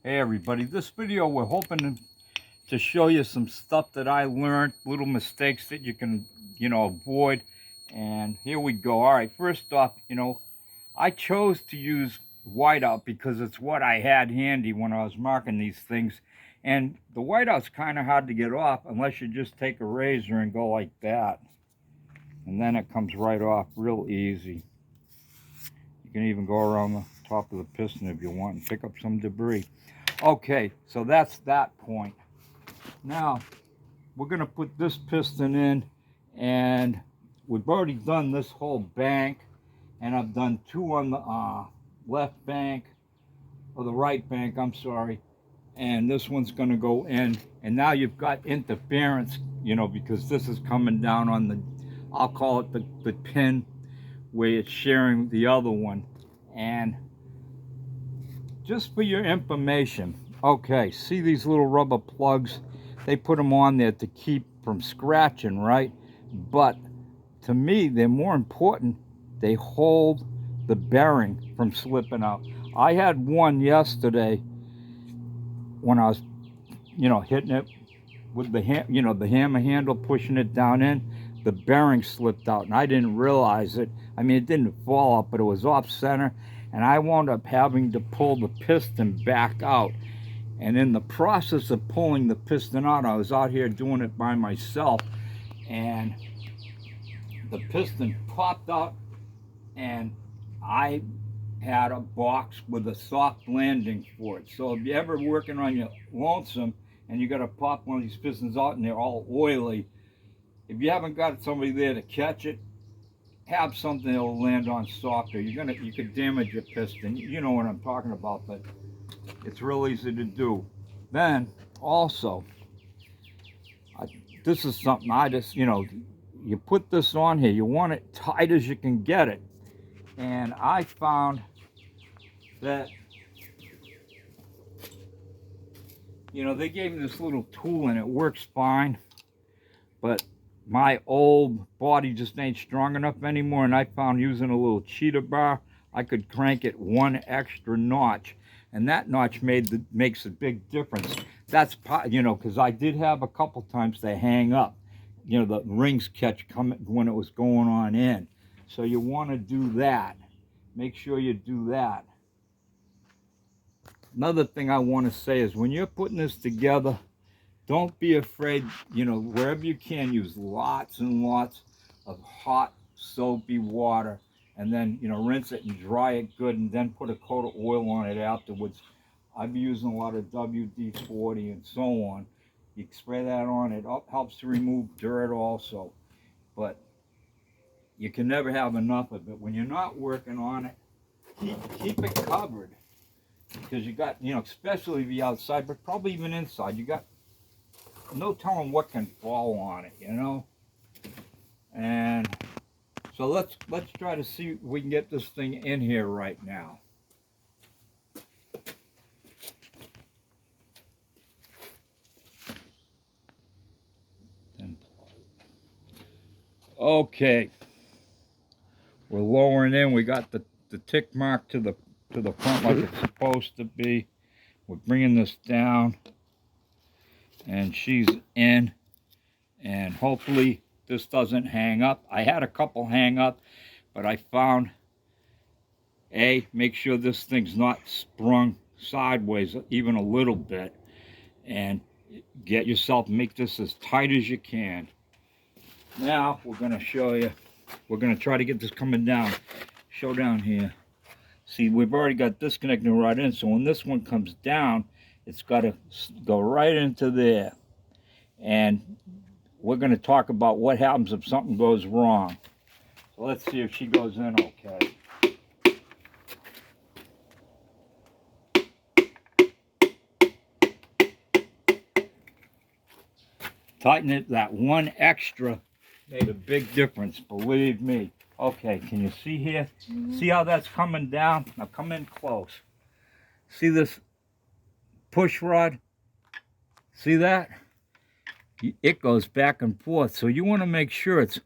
Hey everybody, this video we're hoping to show you some stuff that I learned, little mistakes that you can, avoid. And here we go. All right, first off, I chose to use whiteout because it's what I had handy when I was marking these things. And the whiteout's kind of hard to get off unless you just take a razor and go like that. And then it comes right off real easy. You can even go around the top of the piston if you want and pick up some debris. Okay, so that's that point. Now, we're going to put this piston in, and we've already done this whole bank, and I've done two on the left bank, or the right bank, I'm sorry, and this one's going to go in, and now you've got interference, because this is coming down on the, I'll call it the pin, where it's sharing the other one. And just for your information, okay, see these little rubber plugs? They put them on there to keep from scratching, right? But to me, they're more important. They hold the bearing from slipping out. I had one yesterday when I was, hitting it with the the hammer handle, pushing it down in. The bearing slipped out, and I didn't realize it. I mean, it didn't fall out, but it was off center, and I wound up having to pull the piston back out. And in the process of pulling the piston out, I was out here doing it by myself, and the piston popped out, and I had a box with a soft landing for it. So if you're ever working on your lonesome and you got to pop one of these pistons out and they're all oily, if you haven't got somebody there to catch it, have something that'll land on softer. You could damage your piston. You know what I'm talking about, but it's real easy to do. Then also, this is something I just, you put this on here. You want it tight as you can get it. And I found that, they gave me this little tool and it works fine, but my old body just ain't strong enough anymore, and I found using a little cheetah bar, I could crank it one extra notch, and that notch makes a big difference. That's, because I did have a couple times they hang up, the rings catch coming when it was going on in. So you want to do that. Make sure you do that. Another thing I want to say is when you're putting this together, don't be afraid, wherever you can, use lots and lots of hot, soapy water, and then, rinse it and dry it good, and then put a coat of oil on it afterwards. I've been using a lot of WD-40 and so on. You spray that on, it helps to remove dirt also. But you can never have enough of it. When you're not working on it, keep it covered. Because you got, especially if you're outside, but probably even inside, you got no telling what can fall on it, And so let's try to see if we can get this thing in here right now. Okay, we're lowering in. We got the tick mark to the front like it's supposed to be. We're bringing this down, and she's in, and hopefully this doesn't hang up. I had a couple hang up, but I found, make sure this thing's not sprung sideways even a little bit, and get yourself, make this as tight as you can. Now we're going to show you, we're going to try to get this coming down. Show down here. See, we've already got this connecting right in, so when this one comes down, it's got to go right into there. And we're going to talk about what happens if something goes wrong. So let's see if she goes in okay. Tighten it, that one extra made a big difference, believe me. Okay, can you see here? Mm-hmm. See how that's coming down? Now come in close. See this push rod? See that? It goes back and forth, so you want to make sure it's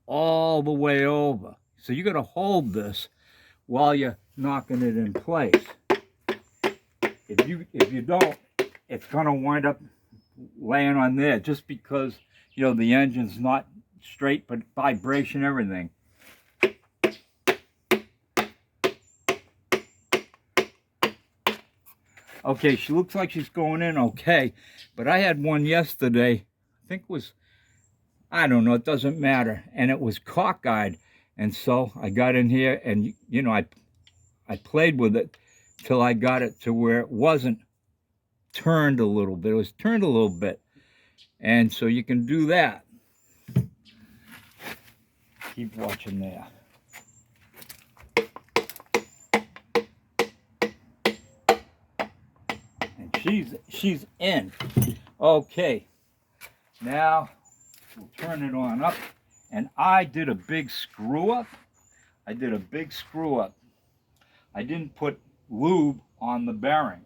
all the way over. So you got to hold this while you're knocking it in place. if you don't, it's gonna wind up laying on there just because, you know, the engine's not straight, but vibration, everything. Okay, she looks like she's going in okay, but I had one yesterday, I think it was, I don't know, it doesn't matter, and it was cockeyed, and so I got in here and, you know, I played with it till I got it to where it wasn't turned a little bit. It was turned a little bit, and so you can do that. Keep watching there. And she's in. Okay, now we'll turn it on up, and I did a big screw up. I didn't put lube on the bearing.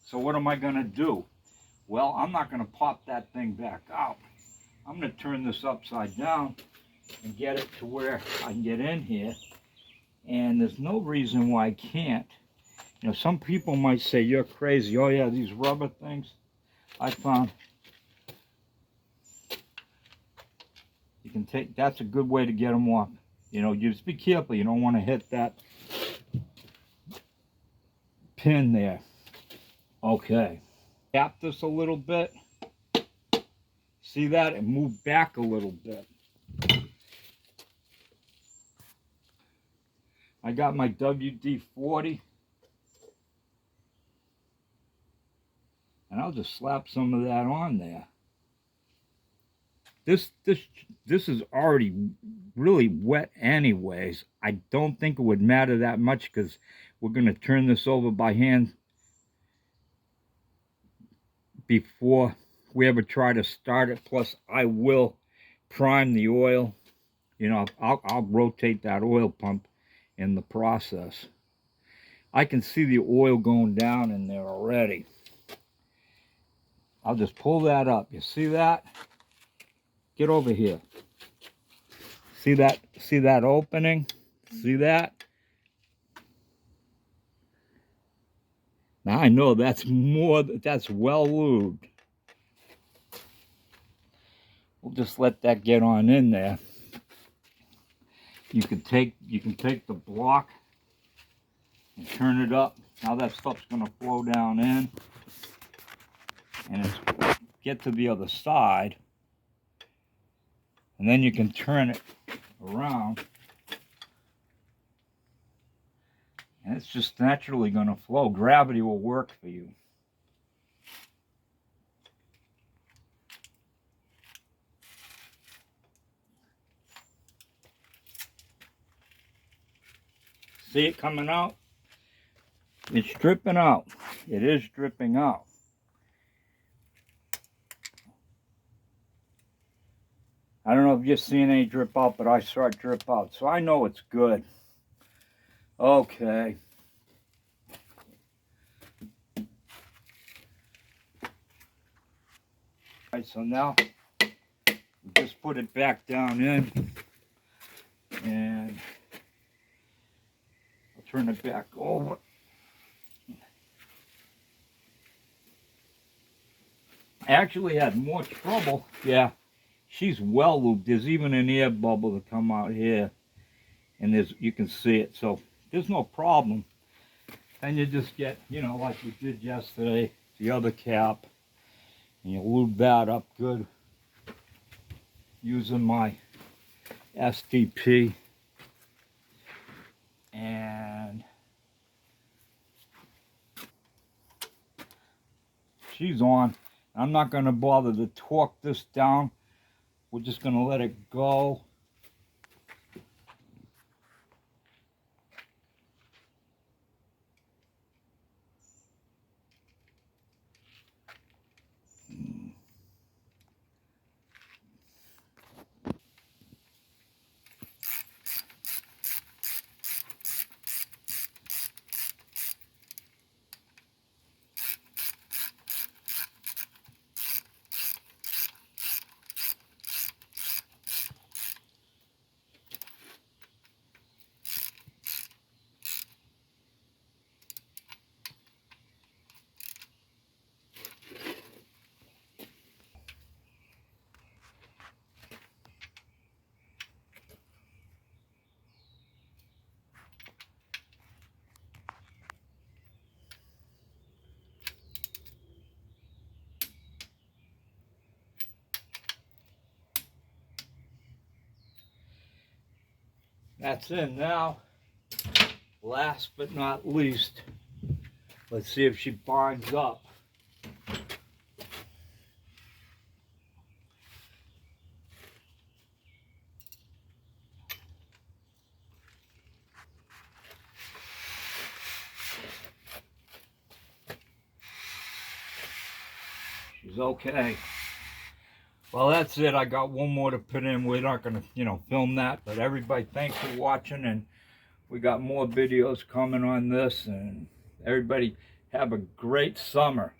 So what am I gonna do? Well, I'm not gonna pop that thing back out. I'm gonna turn this upside down and get it to where I can get in here. And there's no reason why I can't. You know, some people might say, you're crazy. Oh yeah, these rubber things. I found you can take, that's a good way to get them off. You know, you just be careful. You don't want to hit that pin there. Okay. Tap this a little bit. See that? It moved back a little bit. I got my WD-40. And I'll just slap some of that on there. This is already really wet anyways. I don't think it would matter that much because we're going to turn this over by hand before we ever try to start it. Plus, I will prime the oil. You know, I'll rotate that oil pump in the process. I can see the oil going down in there already. I'll just pull that up. You see that? Get over here. See that? See that opening? See that? Now I know that's well lubed. We'll just let that get on in there. You can take the block and turn it up. Now that stuff's gonna flow down in, and it's get to the other side, and then you can turn it around, and it's just naturally gonna flow. Gravity will work for you. See it coming out? It's dripping out. It is dripping out. I don't know if you've seen any drip out, but I saw it drip out. So I know it's good. Okay. Alright, so now we just put it back down in. And I'll turn it back over. I actually had more trouble. Yeah, she's well lubed. There's even an air bubble to come out here, and you can see it. So there's no problem. Then you just get, you know, like we did yesterday, the other cap, and you lube that up good using my STP. And she's on. I'm not going to bother to torque this down. We're just going to let it go. That's in now. Last but not least, let's see if she binds up. She's okay. Well, that's it. I got one more to put in. We're not going to, film that. But everybody, thanks for watching. And we got more videos coming on this. And everybody have a great summer.